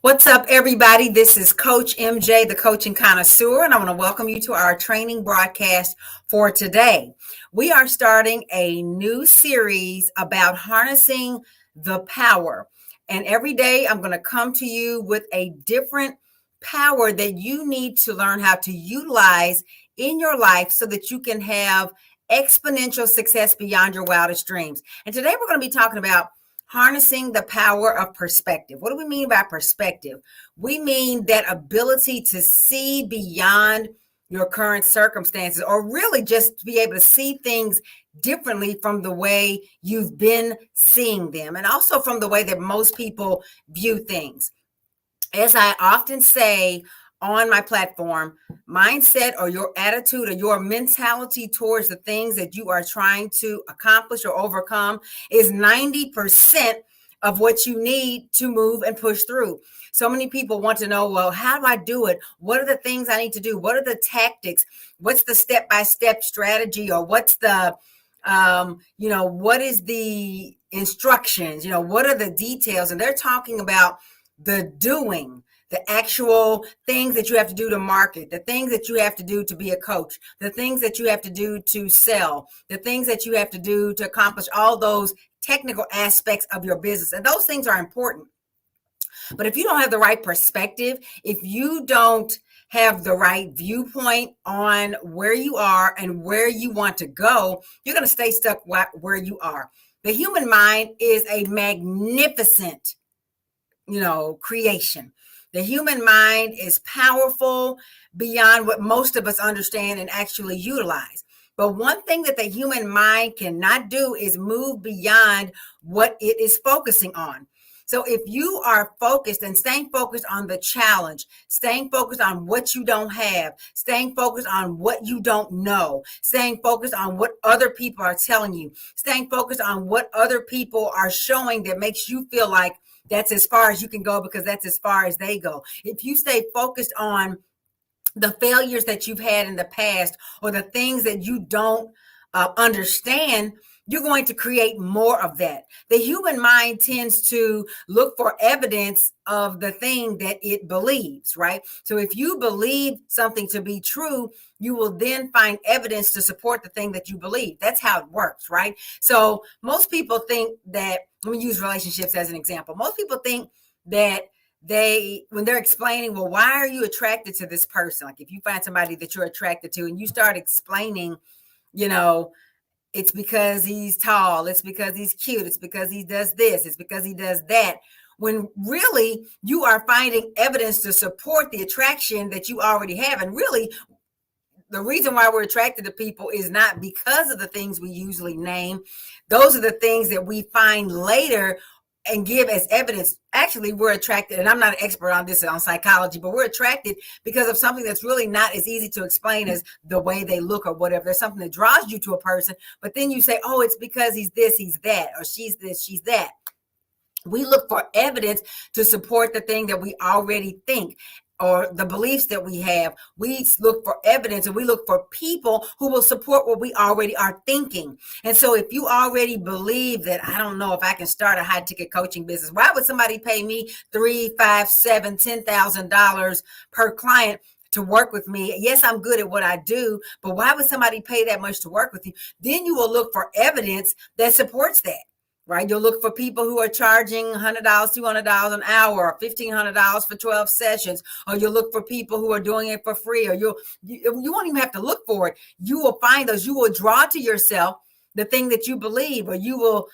What's up, everybody? This is Coach MJ, the coaching connoisseur, and I want to welcome you to our training broadcast for today. We are starting a new series about harnessing the power. And every day I'm going to come to you with a different power that you need to learn how to utilize in your life so that you can have exponential success beyond your wildest dreams. And today we're going to be talking about harnessing the power of perspective. What do we mean by perspective? We mean that ability to see beyond your current circumstances, or really just to be able to see things differently from the way you've been seeing them, and also from the way that most people view things. As I often say on my platform, mindset or your attitude or your mentality towards the things that you are trying to accomplish or overcome is 90% of what you need to move and push through. So many people want to know, well, how do I do it? What are the things I need to do? What are the tactics? What's the step-by-step strategy? Or what's the, what is the instructions? What are the details? And they're talking about the doing, the actual things that you have to do to market, the things that you have to do to be a coach, the things that you have to do to sell, the things that you have to do to accomplish all those technical aspects of your business. And those things are important. But if you don't have the right perspective, if you don't have the right viewpoint on where you are and where you want to go, you're going to stay stuck where you are. The human mind is a magnificent creation. The human mind is powerful beyond what most of us understand and actually utilize. But one thing that the human mind cannot do is move beyond what it is focusing on. So if you are focused and staying focused on the challenge, staying focused on what you don't have, staying focused on what you don't know, staying focused on what other people are telling you, staying focused on what other people are showing that makes you feel like that's as far as you can go because that's as far as they go. If you stay focused on the failures that you've had in the past or the things that you don't understand, you're going to create more of that. The human mind tends to look for evidence of the thing that it believes, right? So if you believe something to be true, you will then find evidence to support the thing that you believe. That's how it works, right? So most people think that, let me use relationships as an example. Most people think that when they're explaining, well, why are you attracted to this person? Like if you find somebody that you're attracted to and you start explaining, it's because he's tall, it's because he's cute, it's because he does this, it's because he does that. When really you are finding evidence to support the attraction that you already have. And really, the reason why we're attracted to people is not because of the things we usually name. Those are the things that we find later and give as evidence. Actually, we're attracted, and I'm not an expert on this on psychology, but we're attracted because of something that's really not as easy to explain as the way they look or whatever. There's something that draws you to a person, but then you say, oh, it's because he's this, he's that, or she's this, she's that. We look for evidence to support the thing that we already think or the beliefs that we have. We look for evidence and we look for people who will support what we already are thinking. And so if you already believe that, I don't know if I can start a high ticket coaching business, why would somebody pay me $3, $5, $7, $10,000 per client to work with me? Yes, I'm good at what I do, but why would somebody pay that much to work with you? Then you will look for evidence that supports that. Right? You'll look for people who are charging $100, $200 an hour, or $1,500 for 12 sessions, or you'll look for people who are doing it for free, or you won't even have to look for it. You will find those. You will draw to yourself the thing that you believe, or you will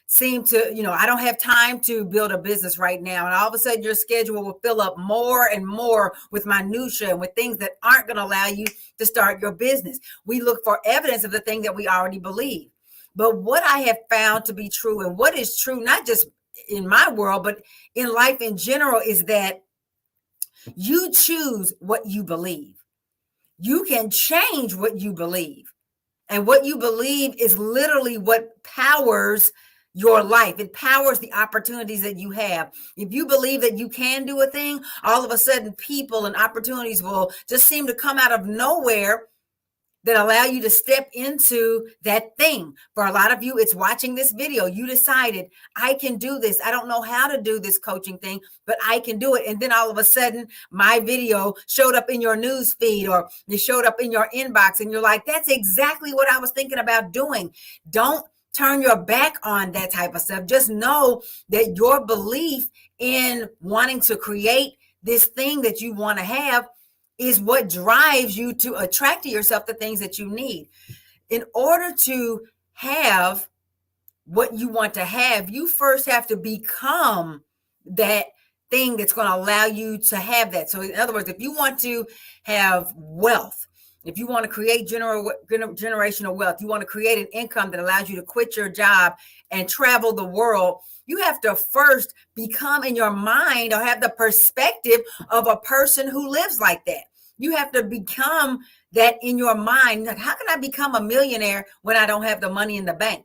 seem to, I don't have time to build a business right now. And all of a sudden your schedule will fill up more and more with minutia and with things that aren't going to allow you to start your business. We look for evidence of the thing that we already believe. But what I have found to be true, and what is true, not just in my world, but in life in general, is that you choose what you believe. You can change what you believe. And what you believe is literally what powers your life. It powers the opportunities that you have. If you believe that you can do a thing, all of a sudden people and opportunities will just seem to come out of nowhere that allow you to step into that thing. For a lot of you, it's watching this video. You decided, I can do this. I don't know how to do this coaching thing, but I can do it. And then all of a sudden, my video showed up in your news feed, or it showed up in your inbox, and you're like, that's exactly what I was thinking about doing. Don't turn your back on that type of stuff. Just know that your belief in wanting to create this thing that you want to have is what drives you to attract to yourself the things that you need. In order to have what you want to have, you first have to become that thing that's going to allow you to have that. So in other words, if you want to have wealth, if you want to create generational wealth, you want to create an income that allows you to quit your job and travel the world, you have to first become in your mind, or have the perspective of a person who lives like that. You have to become that in your mind. Like, how can I become a millionaire when I don't have the money in the bank?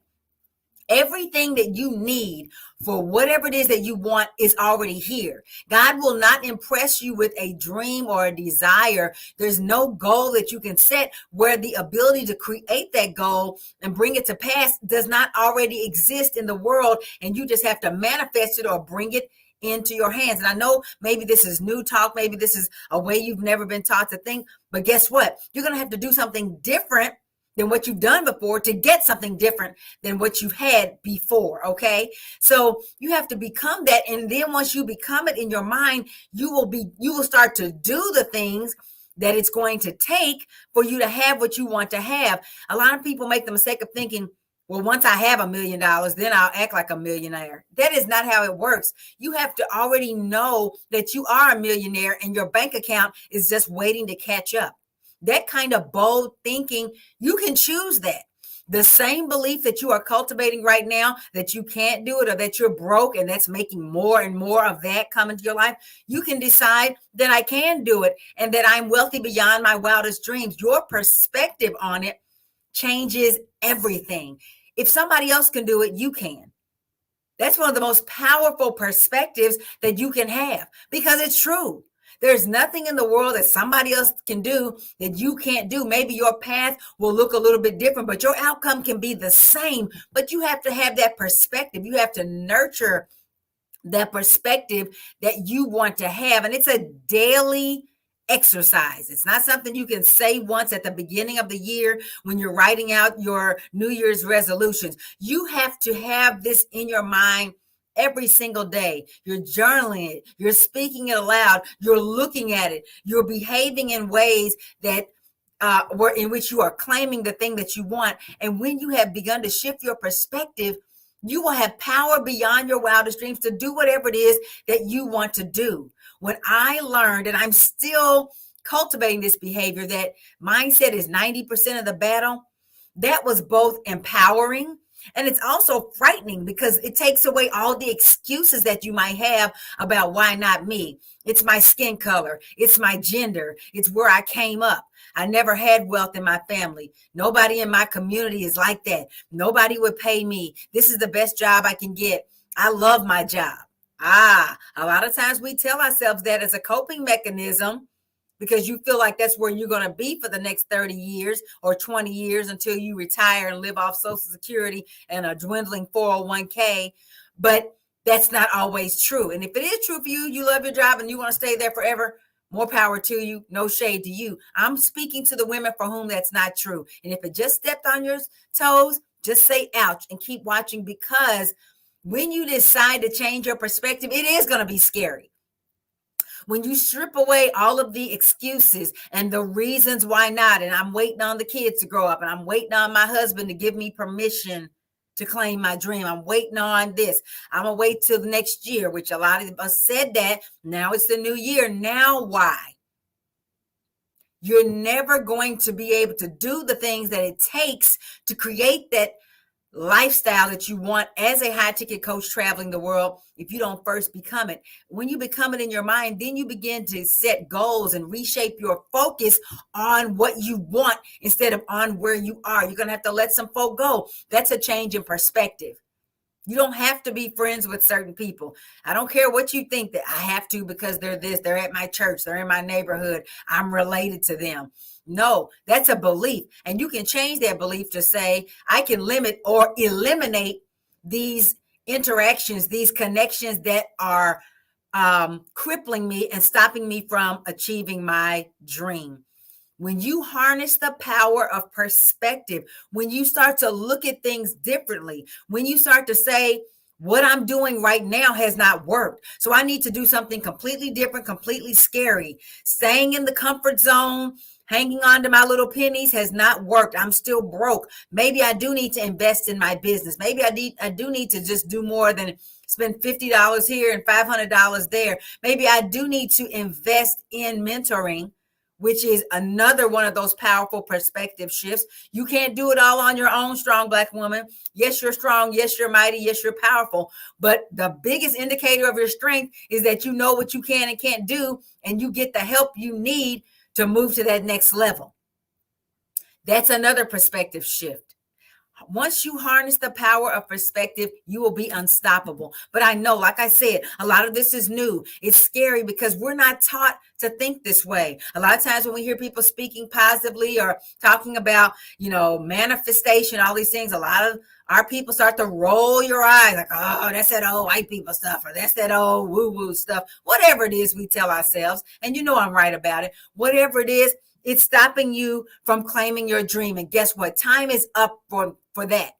Everything that you need for whatever it is that you want is already here. God will not impress you with a dream or a desire. There's no goal that you can set where the ability to create that goal and bring it to pass does not already exist in the world, and you just have to manifest it or bring it into your hands. And I know maybe this is new talk, maybe this is a way you've never been taught to think, but guess what? You're going to have to do something different than what you've done before to get something different than what you've had before. Okay. So you have to become that. And then once you become it in your mind, you will start to do the things that it's going to take for you to have what you want to have. A lot of people make the mistake of thinking, well, once I have $1 million, then I'll act like a millionaire. That is not how it works. You have to already know that you are a millionaire, and your bank account is just waiting to catch up. That kind of bold thinking, you can choose that. The same belief that you are cultivating right now, that you can't do it, or that you're broke, and that's making more and more of that come into your life, you can decide that I can do it and that I'm wealthy beyond my wildest dreams. Your perspective on it changes everything. If somebody else can do it, you can. That's one of the most powerful perspectives that you can have, because it's true. There's nothing in the world that somebody else can do that you can't do. Maybe your path will look a little bit different, but your outcome can be the same. But you have to have that perspective. You have to nurture that perspective that you want to have. And it's a daily exercise. It's not something you can say once at the beginning of the year when you're writing out your New Year's resolutions. You have to have this in your mind every single day. You're journaling it, you're speaking it aloud, you're looking at it, you're behaving in ways that in which you are claiming the thing that you want. And when you have begun to shift your perspective, you will have power beyond your wildest dreams to do whatever it is that you want to do. When I learned, and I'm still cultivating this behavior, that mindset is 90% of the battle, that was both empowering, and it's also frightening, because it takes away all the excuses that you might have about why not me. It's my skin color. It's my gender. It's where I came up. I never had wealth in my family. Nobody in my community is like that. Nobody would pay me. This is the best job I can get. I love my job. A lot of times we tell ourselves that as a coping mechanism, because you feel like that's where you're going to be for the next 30 years or 20 years until you retire and live off Social Security and a dwindling 401k. But that's not always true. And if it is true for you, you love your job and you want to stay there forever, more power to you. No shade to you. I'm speaking to the women for whom that's not true. And if it just stepped on your toes, just say ouch and keep watching, because when you decide to change your perspective, it is going to be scary. When you strip away all of the excuses and the reasons why not, and I'm waiting on the kids to grow up, and I'm waiting on my husband to give me permission to claim my dream. I'm waiting on this. I'm going to wait till the next year, which a lot of us said that. Now it's the new year. Now why? You're never going to be able to do the things that it takes to create that lifestyle that you want as a high ticket coach traveling the world if you don't first become it. When you become it in your mind, then you begin to set goals and reshape your focus on what you want instead of on where you are. You're going to have to let some folk go. That's a change in perspective. You don't have to be friends with certain people. I don't care what you think that I have to because they're this, they're at my church, they're in my neighborhood, I'm related to them. No, that's a belief. And you can change that belief to say, I can limit or eliminate these interactions, these connections that are crippling me and stopping me from achieving my dream. When you harness the power of perspective, when you start to look at things differently, when you start to say, what I'm doing right now has not worked. So I need to do something completely different, completely scary. Staying in the comfort zone, hanging on to my little pennies has not worked. I'm still broke. Maybe I do need to invest in my business. Maybe I do need to just do more than spend $50 here and $500 there. Maybe I do need to invest in mentoring, which is another one of those powerful perspective shifts. You can't do it all on your own, strong Black woman. Yes, you're strong. Yes, you're mighty. Yes, you're powerful. But the biggest indicator of your strength is that you know what you can and can't do, and you get the help you need to move to that next level. That's another perspective shift. Once you harness the power of perspective, you will be unstoppable. But I know, like I said, a lot of this is new. It's scary because we're not taught to think this way. A lot of times when we hear people speaking positively or talking about, manifestation, all these things, a lot of our people start to roll your eyes like, oh, that's that old white people stuff, or that's that old woo-woo stuff. Whatever it is we tell ourselves, and I'm right about it. Whatever it is, it's stopping you from claiming your dream. And guess what? Time is up for that.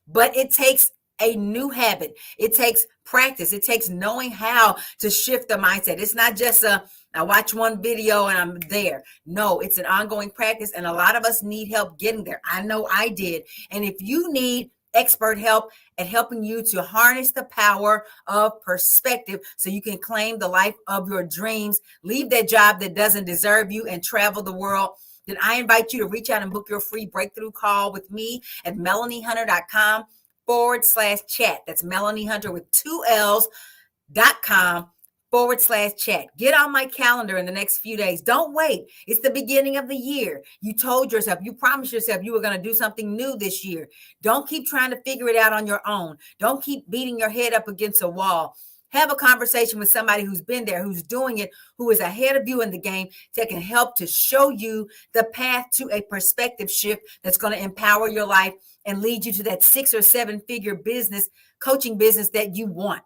But it takes a new habit. It takes practice. It takes knowing how to shift the mindset. It's not just I watch one video and I'm there. No, it's an ongoing practice. And a lot of us need help getting there. I know I did. And if you need expert help at helping you to harness the power of perspective so you can claim the life of your dreams, leave that job that doesn't deserve you, and travel the world, then I invite you to reach out and book your free breakthrough call with me at melaniehunter.com/chat. That's Melanie Hunter with 2 L's.com/chat. Get on my calendar in the next few days. Don't wait. It's the beginning of the year. You told yourself, you promised yourself you were going to do something new this year. Don't keep trying to figure it out on your own. Don't keep beating your head up against a wall. Have a conversation with somebody who's been there, who's doing it, who is ahead of you in the game, that can help to show you the path to a perspective shift that's going to empower your life and lead you to that 6 or 7 figure business, coaching business that you want.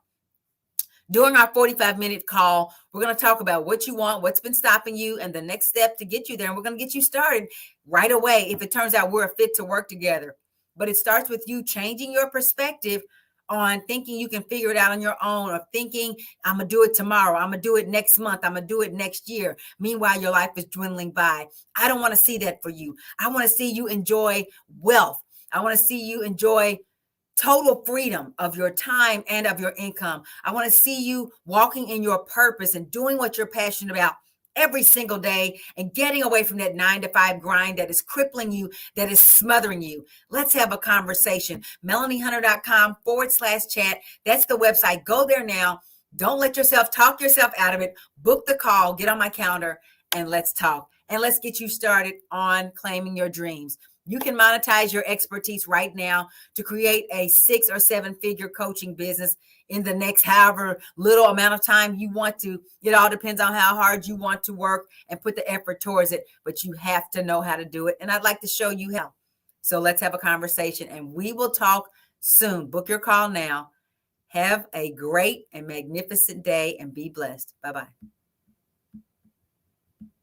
During our 45-minute call, we're going to talk about what you want, what's been stopping you, and the next step to get you there. And we're going to get you started right away if it turns out we're a fit to work together. But it starts with you changing your perspective on thinking you can figure it out on your own, or thinking, I'm going to do it tomorrow, I'm going to do it next month, I'm going to do it next year. Meanwhile, your life is dwindling by. I don't want to see that for you. I want to see you enjoy wealth. I want to see you enjoy total freedom of your time and of your income. I want to see you walking in your purpose and doing what you're passionate about every single day, and getting away from that 9-to-5 grind that is crippling you, that is smothering you. Let's have a conversation. MelanieHunter.com/chat. That's the website. Go there now. Don't let yourself talk yourself out of it. Book the call, get on my calendar, and let's talk. And let's get you started on claiming your dreams. You can monetize your expertise right now to create a 6 or 7 figure coaching business in the next however little amount of time you want to. It all depends on how hard you want to work and put the effort towards it, but you have to know how to do it. And I'd like to show you how. So let's have a conversation, and we will talk soon. Book your call now. Have a great and magnificent day, and be blessed. Bye-bye.